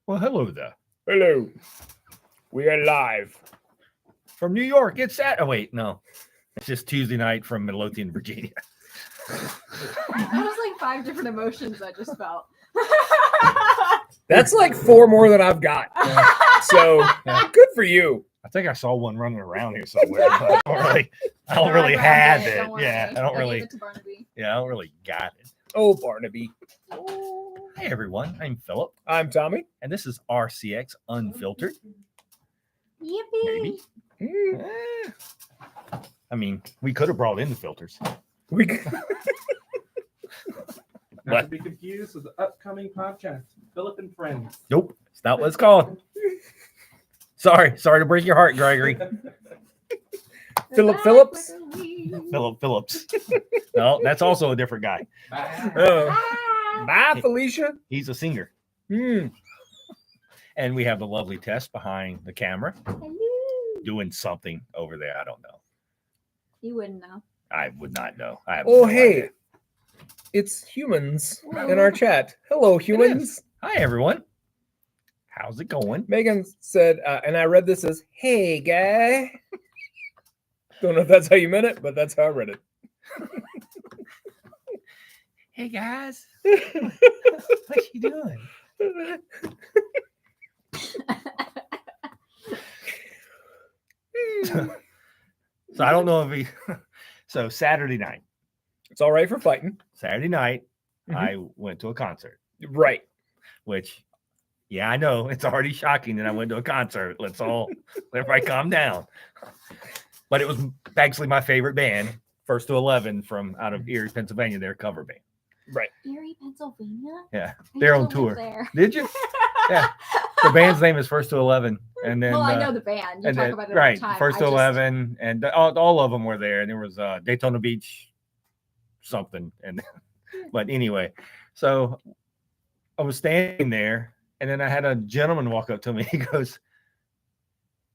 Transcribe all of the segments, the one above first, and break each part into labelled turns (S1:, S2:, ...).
S1: Well, hello there.
S2: Hello. We are live.
S1: From New York, it's Saturday. Oh, wait, no. It's just Tuesday night from Midlothian, Virginia.
S3: That was like 5 different emotions I just felt.
S2: That's like 4 more than I've got. So good for you.
S1: I think I saw one running around here somewhere. But I don't really have it. Yeah, I don't really.
S3: It to Barnaby.
S1: Yeah, I don't really got it.
S2: Oh, Barnaby.
S1: Hey, everyone. I'm Philip,
S2: I'm Tommy.
S1: and this is RCX UnPHILtered.
S3: Yippee!
S1: Maybe. I mean, we could have brought in the filters.
S2: We
S4: Not to be confused with the upcoming podcast, Philip and Friends.
S1: Nope, it's not what it's called. Sorry to break your heart, Gregory.
S2: Philip Phillips.
S1: Philip Phillips. No, that's also a different guy.
S2: Bye, Felicia.
S1: He's a singer.
S2: Mm.
S1: And we have the lovely Tess behind the camera
S3: Hello.
S1: doing something over there. I don't know.
S3: You wouldn't know.
S1: I would not know. I have
S2: Oh,
S1: no
S2: hey.
S1: idea.
S2: It's humans in our chat. Hello, humans.
S1: Hi, everyone. How's it going?
S2: Megan said, and I read this as, hey, guy. Don't know if that's how you meant it, but that's how I read it.
S1: Hey, guys. What you doing? So I don't know if he... So Saturday night.
S2: It's all right for fighting.
S1: Saturday night,
S2: Mhm.
S1: I went to a concert,
S2: Right.
S1: which, yeah, I know it's already shocking that I went to a concert. Let everybody calm down. But it was actually my favorite band, First to 11 from out of Erie, Pennsylvania, their cover band.
S2: Right.
S3: Erie, Pennsylvania?
S1: Yeah,
S3: I
S1: they're
S3: used
S1: on
S3: to live
S1: tour.
S3: There.
S1: Did you? Yeah. The band's name is First to 11. And then,
S3: well, I know the band. You
S1: and
S3: talk
S1: then,
S3: about it
S1: right,
S3: all the time.
S1: First to 11, and all of them were there. And there was Daytona Beach something. And but anyway, so I was standing there, and then I had a gentleman walk up to me. He goes,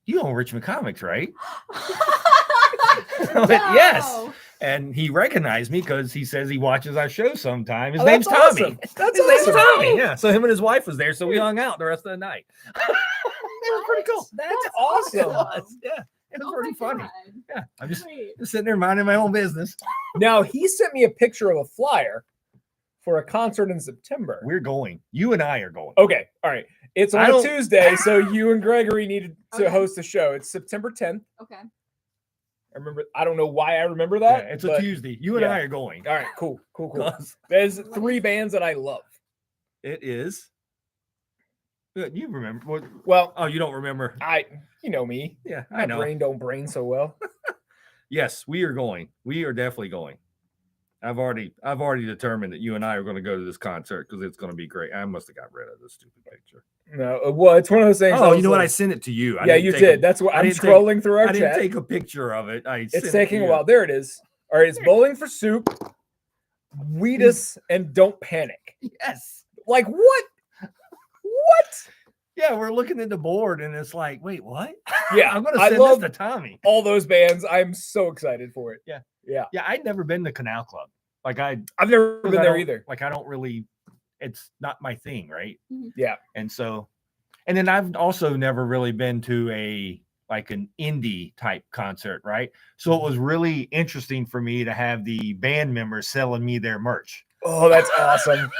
S1: "You own Richmond Comics, right?" I went, "Yes." And he recognized me because he says he watches our show sometime. His name's
S2: that's
S1: Tommy.
S2: awesome. That's
S1: His name's
S2: awesome.
S1: Tommy. Yeah. So him and his wife was there. So we hung out the rest of the night. It was pretty cool.
S2: That's
S1: It
S2: awesome.
S1: was. Yeah. It was
S3: Oh
S1: pretty
S3: my
S1: funny.
S3: God.
S1: Yeah. I'm just
S3: Sweet.
S1: sitting there minding my own business.
S2: Now, he sent me a picture of a flyer for a concert in September.
S1: We're going. You and I are going.
S2: Okay. All right. It's
S1: I
S2: on a
S1: don't-
S2: Tuesday, so you and Gregory needed to
S3: Okay.
S2: host a show. It's September 10th.
S3: Okay.
S2: I remember. I don't know why I remember
S1: Yeah,
S2: that.
S1: it's a
S2: but-
S1: Tuesday. You and
S2: yeah.
S1: I are going.
S2: All right. Cool.
S1: 'Cause
S2: There's 3 bands that I love.
S1: it is. You remember?
S2: Well,
S1: Oh, you don't remember?
S2: you know me.
S1: Yeah,
S2: My
S1: I know.
S2: brain don't brain so well.
S1: Yes, we are going. We are definitely going. I've already determined that you and I are going to go to this concert because it's going to be great. I must have got rid of this stupid picture.
S2: No, well, it's one of those things.
S1: Oh,
S2: I
S1: you
S2: was
S1: know what? I
S2: like-
S1: sent it to you. I
S2: yeah,
S1: didn't
S2: you
S1: take
S2: did.
S1: A,
S2: That's what
S1: I
S2: I'm
S1: didn't take-
S2: scrolling through our
S1: I didn't
S2: chat.
S1: take a picture of it.
S2: It's taking a while. There it is. All right, it's Bowling for Soup, Wheatus, and Don't Panic.
S1: Yes.
S2: Like what? What?
S1: Yeah, we're looking at the board and it's like, wait, what?
S2: Yeah,
S1: I'm going to
S2: I
S1: send
S2: love
S1: this to Tommy.
S2: all those bands. I'm so excited for it.
S1: Yeah.
S2: Yeah.
S1: Yeah, I'd never been to Canal Club. Like
S2: I've never been there
S1: don't-
S2: either.
S1: Like I don't really, it's not my thing, right?
S2: Yeah.
S1: And so, and then I've also never really been to an indie type concert, right? So it was really interesting for me to have the band members selling me their merch.
S2: Oh, that's awesome.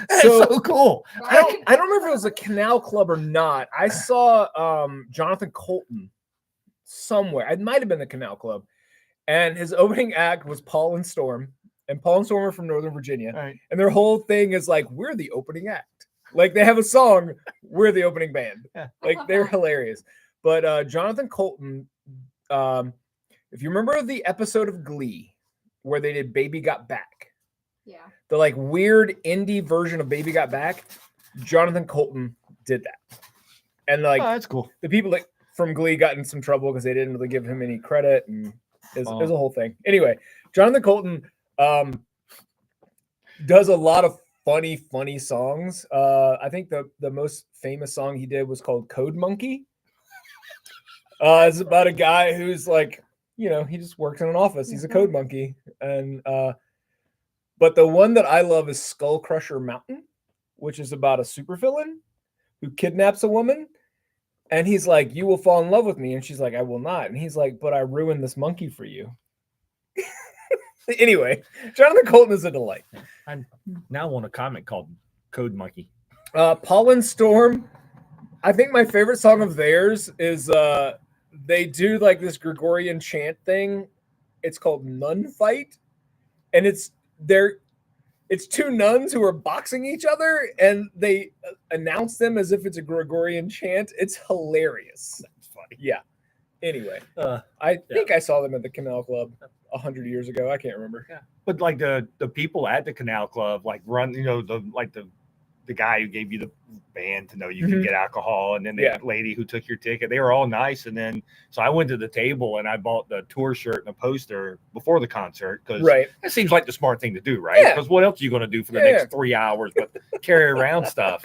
S1: That's
S2: So-
S1: so cool.
S2: I don't remember if it was a Canal Club or not. I saw Jonathan Colton somewhere. It might have been the Canal Club. And his opening act was Paul and Storm. And Paul and Storm are from Northern Virginia.
S1: All right.
S2: And their whole thing is like, we're the opening act. Like they have a song, we're the opening band.
S1: Yeah.
S2: Like
S3: love
S2: they're
S3: that.
S2: hilarious. But Jonathan Colton, if you remember the episode of Glee where they did Baby Got Back,
S3: Yeah.
S2: the like weird indie version of Baby Got Back, Jonathan Colton did that. And like
S1: Oh, that's cool.
S2: the people that from Glee got in some trouble because they didn't really give him any credit, and it was a whole thing. Anyway, Jonathan Colton does a lot of funny songs. I think the most famous song he did was called Code Monkey. It's about a guy who's like, he just works in an office. He's a code monkey. And but the one that I love is Skull Crusher Mountain, which is about a supervillain. who kidnaps a woman. And he's like, you will fall in love with me. And she's like, I will not. And he's like, but I ruined this monkey for you. Anyway, Jonathan Colton is a delight.
S1: I now want a comic called Code Monkey.
S2: Pollen Storm. I think my favorite song of theirs is they do like this Gregorian chant thing. It's called Nun Fight. And it's two nuns who are boxing each other, and they announce them as if it's a Gregorian chant. It's hilarious.
S1: That's funny.
S2: Yeah. Anyway, I think I saw them at the Canal Club 100 years ago. I can't remember.
S1: Yeah. But like the people at the Canal Club, like run, the guy who gave you the band to know you could get alcohol, and then the lady who took your ticket, they were all nice. And then so I went to the table and I bought the tour shirt and a poster before the concert, because it seems like the smart thing to do, right? Because what else are you going to do for the next 3 hours but carry around stuff?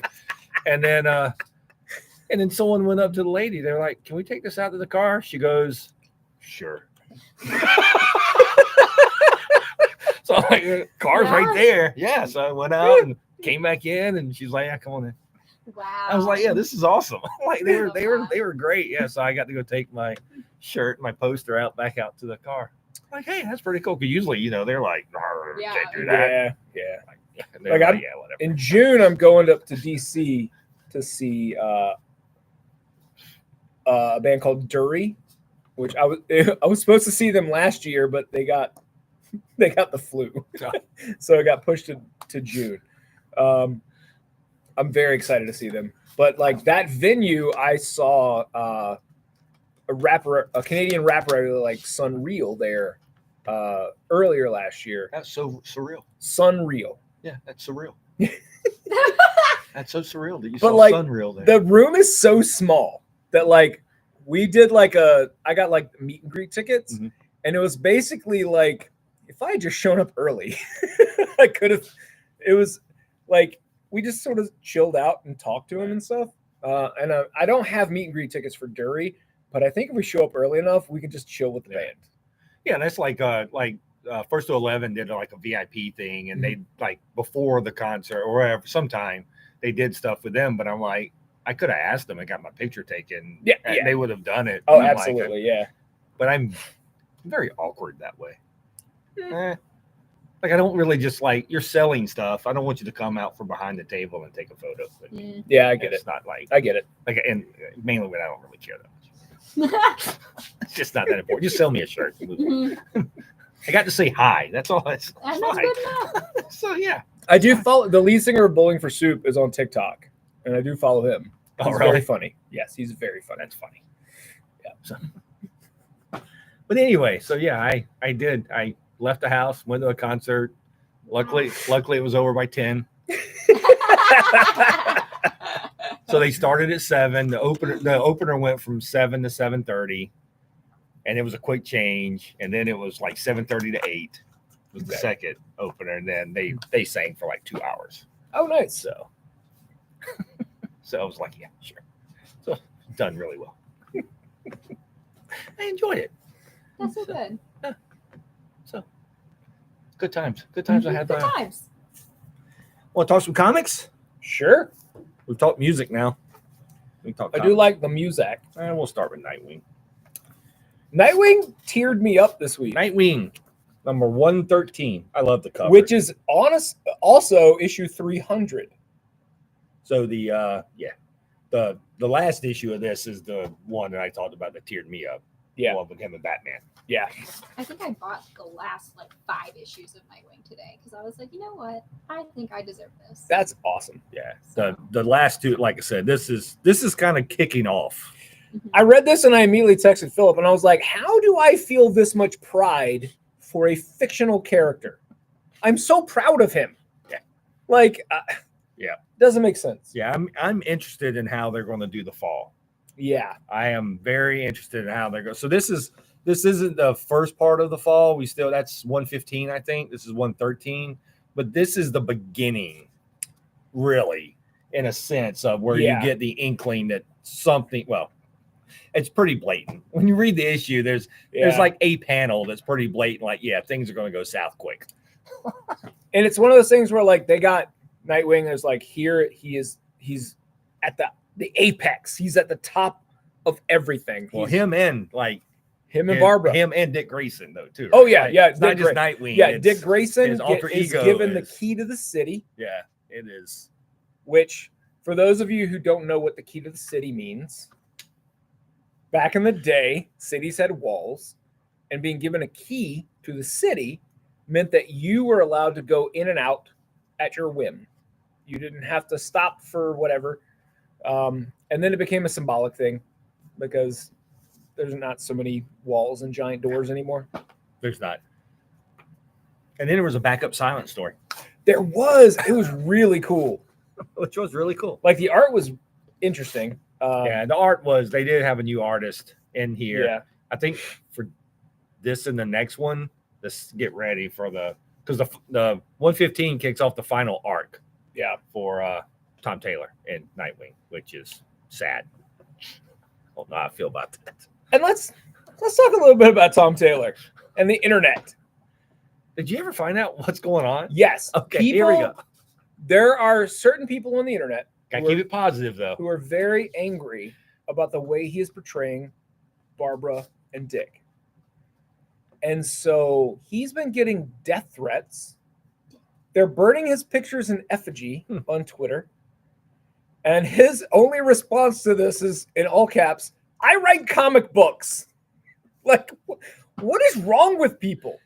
S1: And then someone went up to the lady. They're like, "Can we take this out to the car?" She goes, "Sure." So I'm like, car's right there. Yeah. So I went out and came back in, and she's like, "Yeah, come on in."
S3: Wow.
S1: I was like, "Yeah, this is awesome." Like they were great. Yeah. So I got to go take my shirt, my poster back out to the car. Like, hey, that's pretty cool. Because usually, they're like, can't do that.
S2: Yeah.
S1: Like,
S2: whatever. In June, I'm going up to DC to see a band called Dury, which I was supposed to see them last year, but they got the flu, so it got pushed to June. I'm very excited to see them. But like that venue, I saw a Canadian rapper I really like, Sunreal there earlier last year.
S1: That's so surreal.
S2: Sunreal.
S1: Yeah, that's surreal. That's so surreal that you
S2: But
S1: saw
S2: like
S1: Sunreal there.
S2: the room is so small that like we did I got like meet and greet tickets, and it was basically like if I had just shown up early, I could have. It was like we just sort of chilled out and talked to him and stuff. And I don't have meet and greet tickets for Dury, but I think if we show up early enough, we can just chill with the band.
S1: Yeah, that's like First to 11 did like a VIP thing, and they like before the concert or whatever, sometime they did stuff with them. But I'm like, I could have asked them and got my picture taken. Yeah, and they would have done it.
S2: Oh, absolutely, yeah.
S1: But I'm very awkward that way. Like I don't really just like you're selling stuff. I don't want you to come out from behind the table and take a photo with me.
S2: Yeah, I get it.
S1: It's not like
S2: I get it.
S1: Like, and mainly when I don't really care that much. It's just not that important. Just sell me a shirt. I got to say hi. That's all. That's
S3: good enough.
S1: So yeah,
S2: I do follow the lead singer of Bowling for Soup is on TikTok, and I do follow him. He's very funny. Yes, he's very funny.
S1: That's funny. Yeah. So, but anyway, so yeah, I did. I left the house, went to a concert. Luckily it was over by 10. So they started at 7. The opener went from 7 to 7:30, and it was a quick change. And then it was like 7:30 to 8 was the second opener, and then they sang for like 2 hours.
S2: Oh, nice.
S1: So I was like, yeah, sure. So done really well. I enjoyed it.
S3: That's so good.
S1: Yeah. So good times. Good times I had
S3: Good
S1: there.
S3: times.
S1: Want to talk some comics?
S2: Sure.
S1: We've talked music now. We talk.
S2: I do like the music.
S1: And we'll start with Nightwing.
S2: Nightwing teared me up this week.
S1: Nightwing, number 113. I love the cover.
S2: Which is also issue 300.
S1: So the last issue of this is the one that I talked about that teared me up.
S2: Yeah.
S1: The one with him and Batman.
S2: Yeah.
S3: I think I bought the last 5 issues of Nightwing today because I was like, you know what? I think I deserve this.
S2: That's awesome.
S1: Yeah.
S3: So.
S1: The last two, like I said, this is kind of kicking off.
S2: I read this and I immediately texted Philip and I was like, how do I feel this much pride for a fictional character? I'm so proud of him.
S1: Yeah.
S2: Yeah. Doesn't make sense.
S1: Yeah. I'm interested in how they're going to do the fall.
S2: Yeah.
S1: I am very interested in how they're going. So this isn't the first part of the fall. That's 115, I think. This is 113. But this is the beginning, really, in a sense of where you get the inkling that something, well, it's pretty blatant. When you read the issue, there's like a panel that's pretty blatant, like, yeah, things are going to go south quick.
S2: And it's one of those things where like they got Nightwing is like here he's at the the apex. He's at the top of everything.
S1: Well,
S2: He's-
S1: him and
S2: Barbara.
S1: him and Dick Grayson though too.
S2: Oh,
S1: right?
S2: yeah,
S1: Like,
S2: yeah,
S1: It's not
S2: Dick
S1: just Nightwing.
S2: Yeah,
S1: it's-
S2: Dick Grayson
S1: his alter
S2: is
S1: ego
S2: given the
S1: is-
S2: key to the city,
S1: Yeah, it is.
S2: which, for those of you who don't know what the key to the city means, back in the day, cities had walls, and being given a key to the city meant that you were allowed to go in and out at your whim. You didn't have to stop for whatever. And then it became a symbolic thing because there's not so many walls and giant doors anymore.
S1: There's not. And then there was a backup silent story,
S2: There was. It was really cool.
S1: which was really cool.
S2: Like the art was interesting.
S1: Yeah, the art was. They did have a new artist in here.
S2: Yeah.
S1: I think for this and the next one, let's get ready for because the 115 kicks off the final arc.
S2: Yeah.
S1: For Tom Taylor and Nightwing, which is sad. I don't know how I feel about that.
S2: And let's talk a little bit about Tom Taylor and the internet.
S1: Did you ever find out what's going on?
S2: Yes.
S1: Okay, here we go.
S2: There are certain people on the internet
S1: Gotta
S2: who
S1: keep
S2: are-
S1: it positive though.
S2: who are very angry about the way he is portraying Barbara and Dick. And so he's been getting death threats. They're burning his pictures in effigy on Twitter. And his only response to this is, in all caps, I write comic books. Like, what is wrong with people?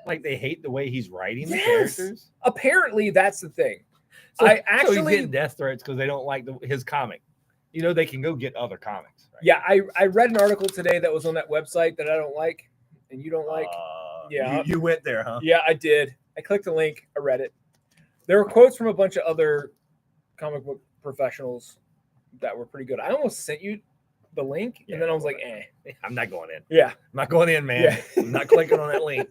S1: Like they hate the way he's writing the
S2: Yes.
S1: characters.
S2: Apparently, that's the thing.
S1: So,
S2: I
S1: so
S2: actually-
S1: he's getting death threats because they don't like his comic. You know, they can go get other comics. Right?
S2: Yeah, I read an article today that was on that website that I don't like and you don't like. Yeah.
S1: you went there, huh?
S2: Yeah, I did. I clicked the link. I read it. There were quotes from a bunch of other comic book professionals that were pretty good. I almost sent you the link,
S1: Yeah,
S2: and then I was like, eh.
S1: I'm not going in.
S2: Yeah.
S1: I'm not going in, man.
S2: Yeah.
S1: I'm not clicking on that link.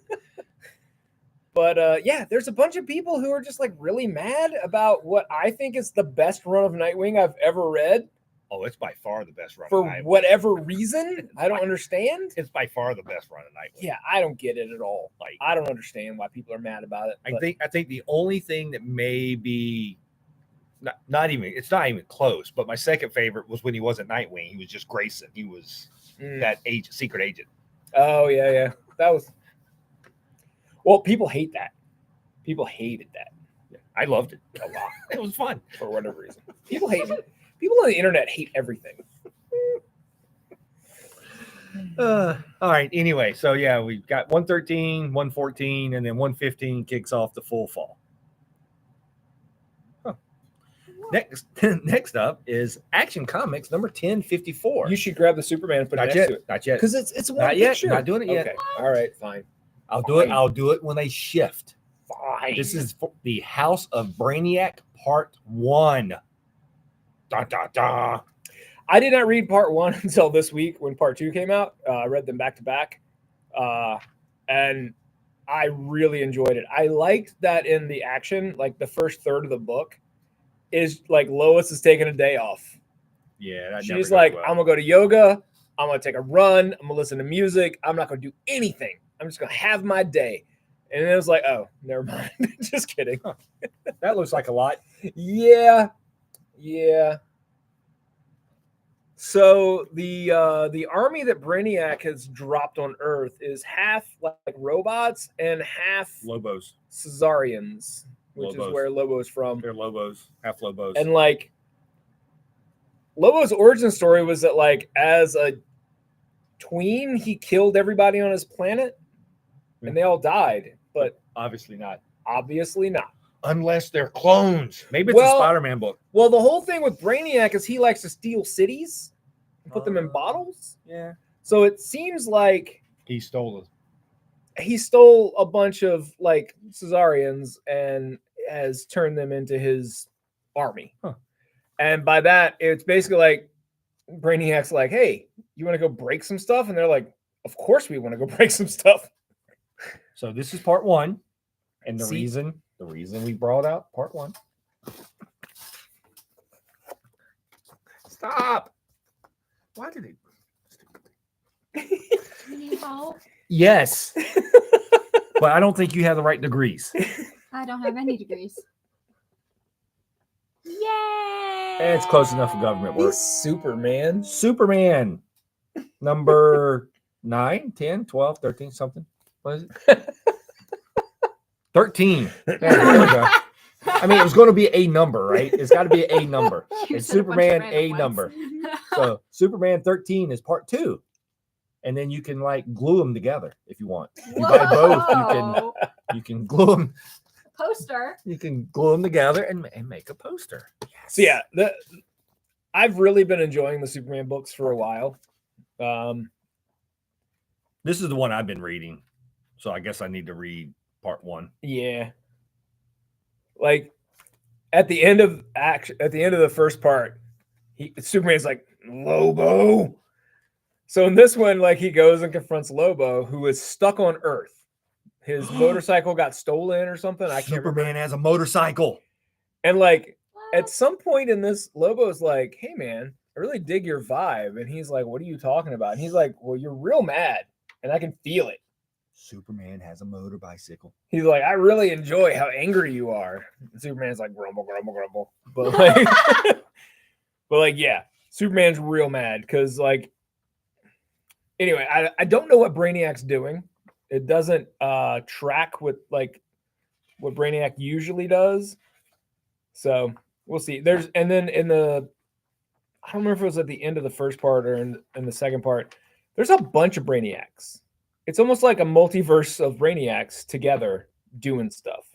S2: But yeah, there's a bunch of people who are just like really mad about what I think is the best run of Nightwing I've ever read
S1: Oh, it's by far the best run
S2: for
S1: of Nightwing.
S2: whatever reason. I don't understand.
S1: It's by far the best run of Nightwing.
S2: Yeah, I don't get it at all.
S1: Like
S2: I don't understand why people are mad about it.
S1: I
S2: but-
S1: think the only thing that may be not even it's not even close, but my second favorite was when he wasn't Nightwing. He was just Grayson. He was
S2: Mm.
S1: that secret agent.
S2: Oh yeah. That was. Well, people hate that. People hated that
S1: I loved it a lot. It was fun.
S2: for whatever reason. People hate it. People on the internet hate everything.
S1: All right. Anyway, so yeah, we've got 113, 114, and then 115 kicks off the full fall. Huh. Next up is Action Comics number 1054.
S2: You should grab the Superman and put it
S1: Not
S2: next
S1: yet.
S2: to it
S1: Not yet.
S2: because it's one
S1: Not yet.
S2: picture.
S1: Not doing it yet.
S2: Okay. All right. Fine.
S1: I'll do it.
S2: Fine.
S1: I'll do it when they shift.
S2: Fine.
S1: This is the House of Brainiac Part 1. Da, da, da.
S2: I did not read part 1 until this week when part 2 came out. I read them back to back, and I really enjoyed it. I liked that in the action, like the first third of the book, is like Lois is taking a day off.
S1: Yeah, that never
S2: She's
S1: goes
S2: like,
S1: well.
S2: I'm gonna go to yoga. I'm gonna take a run. I'm gonna listen to music. I'm not gonna do anything. I'm just gonna have my day. And it was like, oh, never mind. Just kidding.
S1: That looks like a lot.
S2: Yeah. So the army that Brainiac has dropped on Earth is half like robots and half
S1: Lobos.
S2: Caesarians, which
S1: Lobos.
S2: is where Lobo's from.
S1: They're Lobos. Half Lobos.
S2: And like Lobo's origin story was that like as a tween, he killed everybody on his planet and they all died, but
S1: obviously not.
S2: obviously not.
S1: Unless they're clones. Maybe it's
S2: Well-
S1: a Spider-Man book.
S2: Well, the whole thing with Brainiac is he likes to steal cities and put them in bottles.
S1: Yeah.
S2: So it seems like
S1: He stole it.
S2: he stole a bunch of like Caesarians and has turned them into his army.
S1: Huh.
S2: And by that, it's basically like Brainiac's like, hey, you want to go break some stuff? And they're like, of course we want to go break some stuff.
S1: So this is part 1. And the
S2: See?
S1: reason we brought out part 1. Stop. Why did it?
S3: You need help?
S1: Yes. But I don't think you have the right degrees.
S3: I don't have any degrees. Yay!
S1: It's close enough for government work.
S2: He's Superman.
S1: Superman, number 9, 10, 12, 13, something. What is it? 13. Yeah, there we go. I mean, it was going to be a number, right? It's got to be a number.
S3: You
S1: It's
S3: said a bunch of
S1: Superman,
S3: random
S1: a
S3: ones.
S1: number. So Superman 13 is part 2. And then you can like glue them together if you want. You buy both,
S3: Whoa.
S1: you can glue them.
S3: Poster.
S1: You can glue them together and make a poster.
S2: So yeah, I've really been enjoying the Superman books for a while.
S1: This is the one I've been reading. So I guess I need to read part 1.
S2: Yeah. Like at the end of the first part, Superman's like, Lobo. So in this one, like he goes and confronts Lobo, who is stuck on Earth. His motorcycle got stolen or something. I can't remember.
S1: Superman has a motorcycle.
S2: And like
S3: What?
S2: at some point in this, Lobo's like, hey man, I really dig your vibe. And he's like, what are you talking about? And he's like, well, you're real mad and I can feel it.
S1: Superman has a motor bicycle.
S2: He's like, I really enjoy how angry you are. And Superman's like, grumble, grumble, grumble. But like, yeah, Superman's real mad because like, anyway, I don't know what Brainiac's doing. It doesn't track with like what Brainiac usually does. So we'll see. And then in the, I don't remember if it was at the end of the first part or in the second part, there's a bunch of Brainiacs. It's almost like a multiverse of Brainiacs together doing stuff.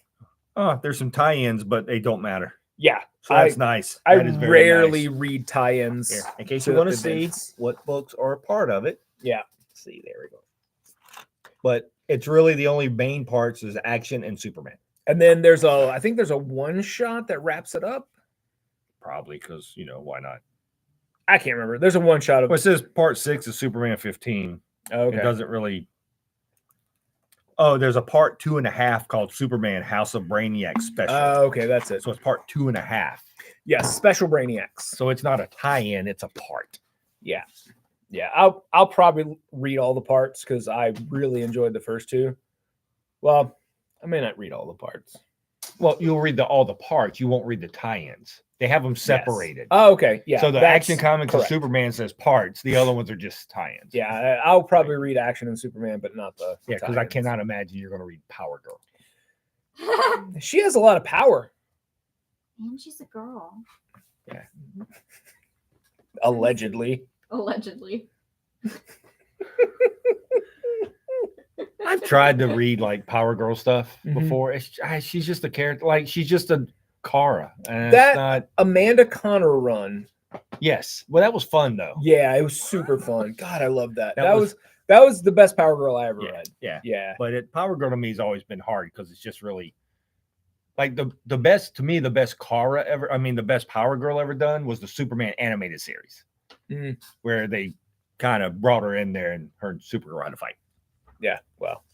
S1: Oh, there's some tie-ins, but they don't matter.
S2: Yeah.
S1: So that's nice.
S2: I
S1: That is very
S2: rarely
S1: nice.
S2: read tie-ins.
S1: Here, in case
S2: to
S1: you want to see
S2: events.
S1: what books are a part of it.
S2: Yeah.
S1: Let's see, there we go. But it's really the only main parts is action and Superman.
S2: And then I think there's a one shot that wraps it up.
S1: Probably because, why not?
S2: I can't remember. There's a one shot of
S1: Well, it says part 6 is Superman 15.
S2: okay.
S1: It doesn't really. Oh, there's a part 2.5 called Superman House of Brainiac Special.
S2: Okay, that's it.
S1: So it's part 2.5.
S2: Yes, special Brainiacs.
S1: So it's not a tie-in, it's a part.
S2: Yeah. Yeah. I'll probably read all the parts because I really enjoyed the first 2. Well, I may not read all the parts.
S1: Well, you'll read all the parts. You won't read the tie-ins. They have them separated.
S2: Oh, okay. Yeah.
S1: So the
S2: that's
S1: Action Comics
S2: correct.
S1: of Superman says parts. The other ones are just tie-ins.
S2: Yeah, I'll probably read Action and Superman, but not the
S1: Yeah, because I
S2: tie-ins.
S1: cannot imagine you're going to read Power Girl.
S2: She has a lot of power.
S3: And she's a girl.
S2: Allegedly.
S3: Allegedly.
S1: I've tried to read like Power Girl stuff
S2: Mhm.
S1: before. She's just a character. Like she's just a Kara. And
S2: That-
S1: it's not.
S2: Amanda Connor run.
S1: Yes. Well, that was fun though.
S2: Yeah, it was super fun. God, I love that.
S1: That
S2: That was the best Power Girl I ever
S1: Yeah.
S2: read.
S1: Yeah.
S2: Yeah.
S1: But Power Girl to me has always been hard because it's just really like the best to me, the best Kara ever. I mean, the best Power Girl ever done was the Superman animated series,
S2: Mhm.
S1: where they kind of brought her in there and her and Supergirl had to fight.
S2: Yeah. Well,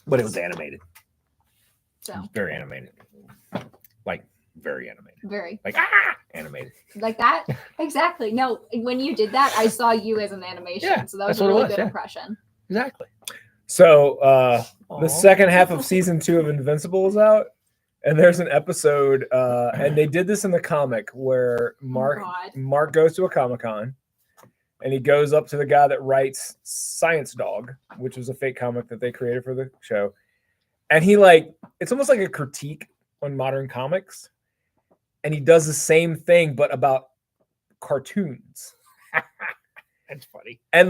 S1: But it was animated. It
S3: So
S1: was very animated. Like very animated.
S3: very
S1: Like animated.
S3: like that. Exactly. No, when you did that, I saw you as an animation.
S1: Yeah,
S3: So that was
S1: that's
S3: a
S1: what it
S3: really
S1: was,
S3: good
S1: yeah.
S3: impression.
S1: Exactly.
S2: So the
S1: Aw.
S2: second half of season 2 of Invincible is out, and there's an episode, and they did this in the comic where
S3: God.
S2: Mark goes to a Comic-Con, and he goes up to the guy that writes Science Dog, which was a fake comic that they created for the show, and he it's almost like a critique on modern comics, and he does the same thing but about cartoons,
S1: That's funny.
S2: and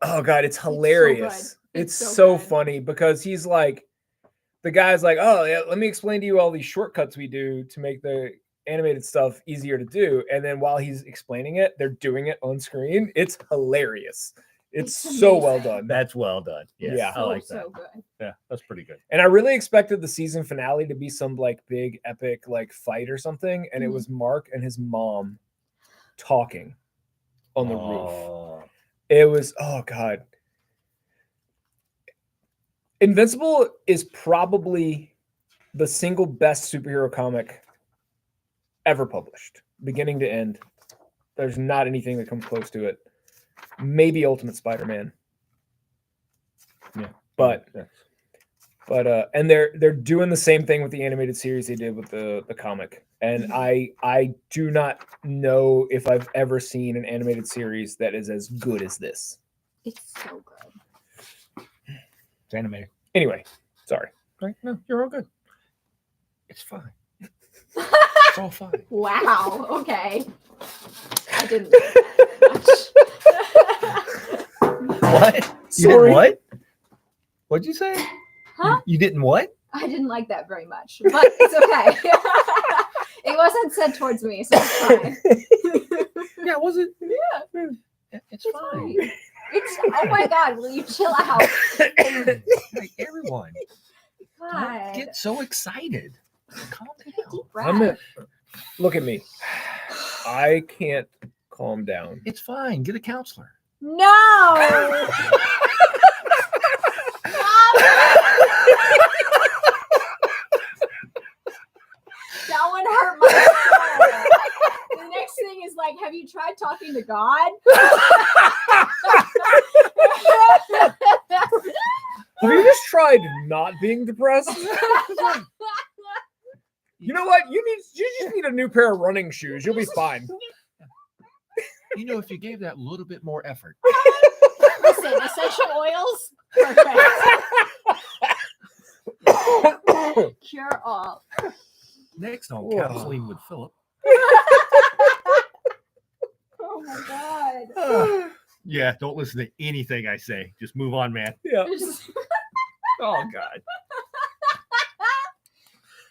S2: oh god, it's hilarious.
S3: good.
S2: It's
S3: It's
S2: so
S3: so good.
S2: funny because he's like, the guy's like, oh yeah, let me explain to you all these shortcuts we do to make the animated stuff easier to do. And then while he's explaining it, they're doing it on screen. It's hilarious. It's
S3: It's
S2: so well
S3: amazing.
S2: done.
S1: That's well done. Yes,
S2: Yeah.
S1: I like that.
S3: So good.
S1: Yeah, that's pretty good.
S2: And I really expected the season finale to be some big epic fight or something. And it
S3: Mhm.
S2: was Mark and his mom talking on the roof.
S1: Oh,
S2: It was, oh god. Invincible is probably the single best superhero comic ever published, beginning to end. There's not anything that comes close to it. Maybe Ultimate Spider-Man.
S1: Yeah.
S2: But
S1: Yes.
S2: But and they're doing the same thing with the animated series they did with the comic. And I do not know if I've ever seen an animated series that is as good as this.
S3: It's so good.
S1: It's animated.
S2: Anyway, sorry.
S1: Right? No, you're all good. It's fine. It's all fine.
S3: Wow. Okay. I didn't.
S1: What? You
S2: Sorry.
S1: didn't what? What'd you say?
S3: Huh?
S1: You didn't what?
S3: I didn't like that very much, but it's okay. It wasn't said towards me, so it's fine.
S1: Yeah, was it?
S3: Yeah,
S1: It's
S3: it's
S1: fine.
S3: fine. It's oh my god, will you chill out?
S1: Hey, everyone, don't
S3: God.
S1: get so excited. Calm
S3: Take a
S1: down.
S3: deep breath.
S2: I'm look at me. I can't calm down.
S1: It's fine. Get a counselor.
S3: No. That one hurt my soul. The next thing is like, have you tried talking to God?
S2: Have you just tried not being depressed? You know what? You just need a new pair of running shoes. You'll be fine.
S1: You know, if you gave that a little bit more effort.
S3: Listen, essential oils, perfect. Cure all.
S1: Next on
S2: Whoa.
S1: Counseling with Philip.
S3: Oh my god.
S1: Yeah, don't listen to anything I say. Just move on, man.
S2: Yeah.
S1: Oh, God.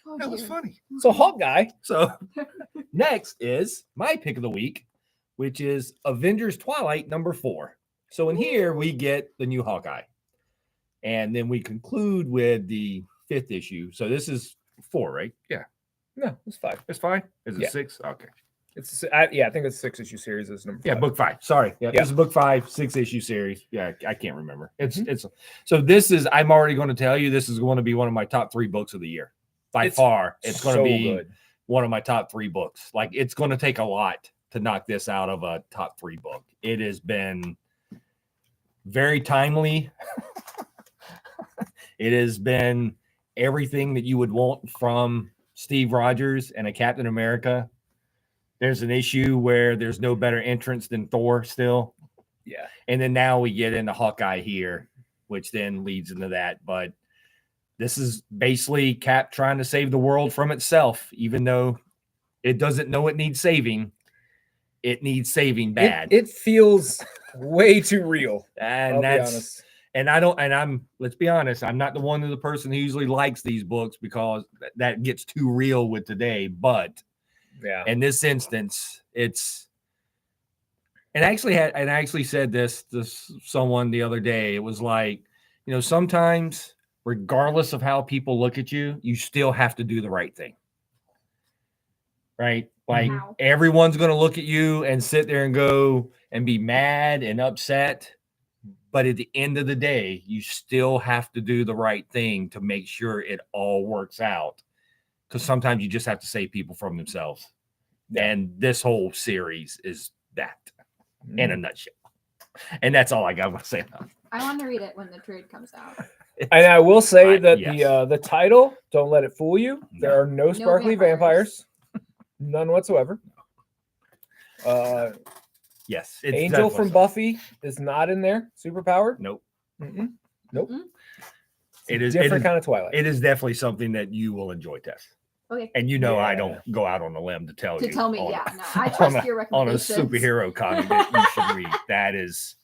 S3: Oh,
S1: That was
S3: dear.
S1: funny.
S2: So Hawk Guy.
S1: So next is my pick of the week, which is Avengers Twilight #4. So in here we get the new Hawkeye. And then we conclude with the 5th issue. So this is 4, right? Yeah.
S2: No, it's 5.
S1: It's fine. Is it
S2: Yeah.
S1: 6? Okay.
S2: I think it's a 6-issue series. It's number 5.
S1: Yeah, book 5. Sorry. Yeah,
S2: Yeah.
S1: this is book 5, 6-issue series. Yeah, I can't remember. It's
S2: Mhm.
S1: it's so this is I'm already going to tell you this is going to be one of my top 3 books of the year. By
S2: It's
S1: far. It's going to
S2: so
S1: be
S2: good.
S1: one of my top 3 books. Like it's going to take a lot to knock this out of a top 3 book. It has been very timely. It has been everything that you would want from Steve Rogers and a Captain America. There's an issue where there's no better entrance than Thor still.
S2: Yeah.
S1: And then now we get into Hawkeye here, which then leads into that. But this is basically Cap trying to save the world from itself, even though it doesn't know it needs saving. It needs saving bad.
S2: It feels way too real.
S1: and
S2: I'll be
S1: that's
S2: honest.
S1: and I don't and I'm let's be honest, I'm not the one of the person who usually likes these books because that gets too real with today. But
S2: Yeah.
S1: in this instance, it's and I actually said this to someone the other day. It was like, you know, sometimes regardless of how people look at you, you still have to do the right thing. Right? Like
S3: Wow.
S1: everyone's going to look at you and sit there and go and be mad and upset. But at the end of the day, you still have to do the right thing to make sure it all works out. Because sometimes you just have to save people from themselves.
S2: Yeah.
S1: And this whole series is that in a
S2: Mm.
S1: nutshell. And that's all I got to say about it.
S3: I want to read it when the trade comes out.
S2: And I will say that
S1: yes.
S2: the title, don't let it fool you. There
S1: No.
S2: are no sparkly vampires. None whatsoever.
S1: Yes. It's
S2: Angel
S1: definitely
S2: from
S1: so.
S2: Buffy is not in there. Superpowered.
S1: Nope.
S2: Mm-mm. Nope.
S3: Mm-mm.
S1: It is
S2: Different kind of Twilight.
S1: It is definitely something that you will enjoy, Tess.
S3: Okay.
S1: And you know I
S2: Yeah.
S1: don't go out on a limb to tell you.
S3: To tell me,
S1: on-
S3: yeah, no, I
S1: on
S3: trust
S1: a-
S3: your
S1: on a
S3: recommendations.
S1: superhero comic that you should read. That is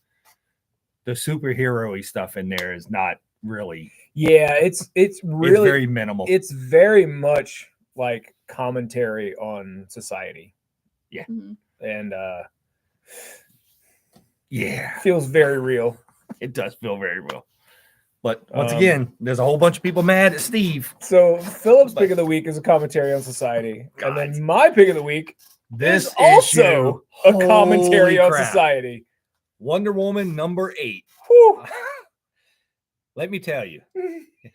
S1: the superhero-y stuff in there is not really
S2: Yeah, it's really
S1: it's very minimal.
S2: it's very much like commentary on society,
S3: Mhm.
S2: and
S1: yeah,
S2: feels very real.
S1: it does feel very real. But once
S2: Um,
S1: again, there's a whole bunch of people mad at Steve.
S2: So Philip's
S1: But-
S2: pick of the week is a commentary on society,
S1: God.
S2: and then my pick of the week
S1: This
S2: is also
S1: issue,
S2: a commentary
S1: holy
S2: on
S1: crap.
S2: society.
S1: Wonder Woman #8.
S2: Whew.
S1: Let me tell you, if